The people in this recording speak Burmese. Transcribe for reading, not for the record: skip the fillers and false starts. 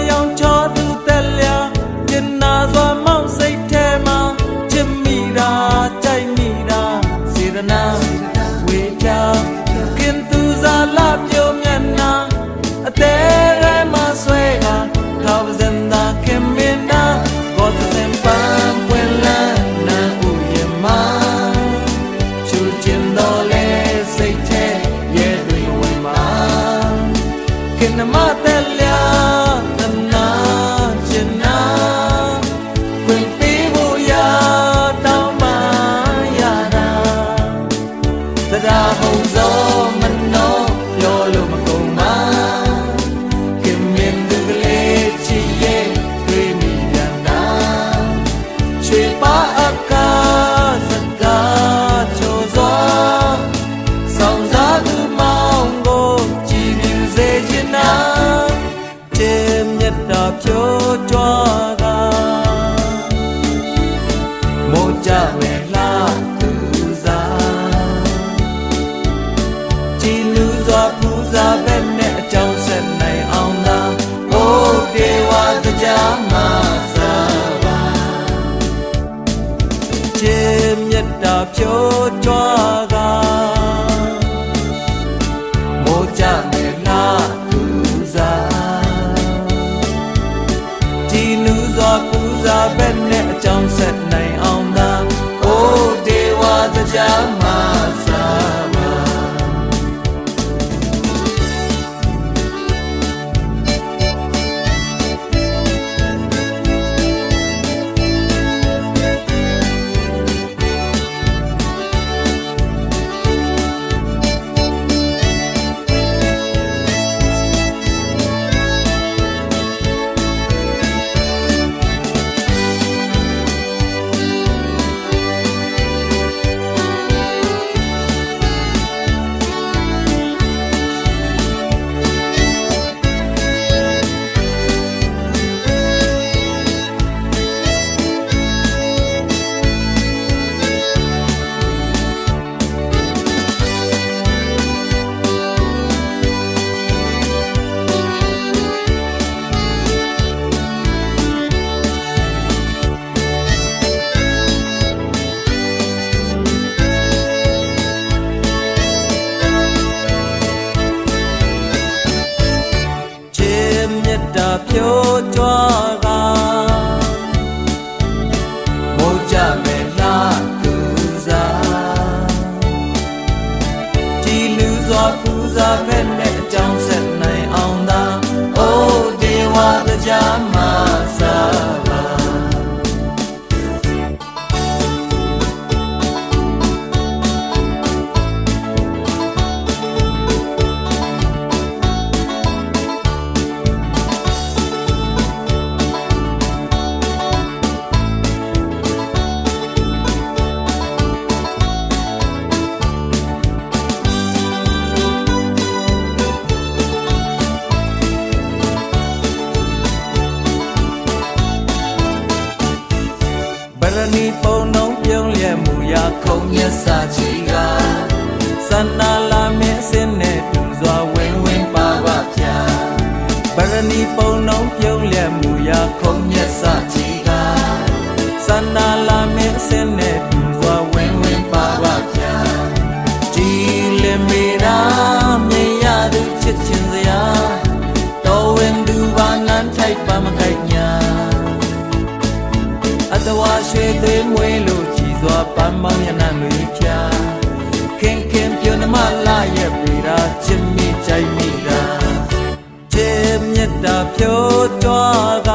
ယောင်ချောသူတက်လျာကျင်နာစွာမောက်စိတ်ထဲမှာချစ်မိတာကြိုက်မိတာစေတနာဝေချာခင်သူစားလာပြောမျက်နှာအသေးရဲမဆွဲကထောက်စင်သာခင်မင်းနာဘောတစင်ပန်းပွင့်လန်းနာဥယမချူချင်တော်လဲစိတ်ထဲရဲ့တွေဝင်မှာခင်နမတက်လျာတနာချင်နာဝင်ပေးဖို့ရတောင်းမှရတာတရားဟုံစောမနောပြောလို့မကုန်ပါခင်မင်းသူကလေးချစ်ရဲ့တွေ့မိပြန်တာရွှေပါအကားစကားချိုစွာဆောင်စားသူမောင်ကိုကြည်ပြူစေချင်တာချစ်မြတ်တာဖြိုးကြွားကမိုးကြမယ်လားသူစားကြည်လူစွာပူဇာပဲနဲ့အကြောင်းဆက်နိုင်အောင်သာဘိုးတေဝတရားမှာစားပါချစ်မြတ်တာဖြိုးကြွားကမိုးကြမယ်လားသူစားကြည်လူစွာပူဇာပဲနဲ့အကြောင်းဆက်နိုင်အောင်သာဘိုးတေဝတရားမှာစားပါတာဖြိုးကြွားကမိုးကြမယ်လားသူစားကြည်လူစွာပူဇာပဲနဲ့အကြောင်းဆက်နိုင်အောင်သာအိုးဒေဝတရားမှာစားပါနီပုံနှုံးပြုံးလျက်မူရာခုံမျက်စာချီကစန္နာလာမင်းစင်းနဲ့တူစွာဝင်းဝင်းပါပါဖြာဗရဏီပုံနှုံးပြုံးလျက်မူရာခုံမျက်စာချီကစန္နာလာမင်းစင်းနဲ့တူစွာဝင်းဝင်းပါပါဖြာကြည်လင်မေရာမြင်ရသူချစ်ချင်စရာတော်ဝင်သူဘာနန်းထိုက်ပါမခိုက်ညာအတဝါရွှေသွေးမွေးလို့ကြည်စွာပန်းပေါင်းရနံတွေဖြာခင်ခင်ပြုံးနမလာရဲ့ပြေတာချစ်မိကြိုက်မိတာချစ်မြတ်တာဖြိုးကြွားက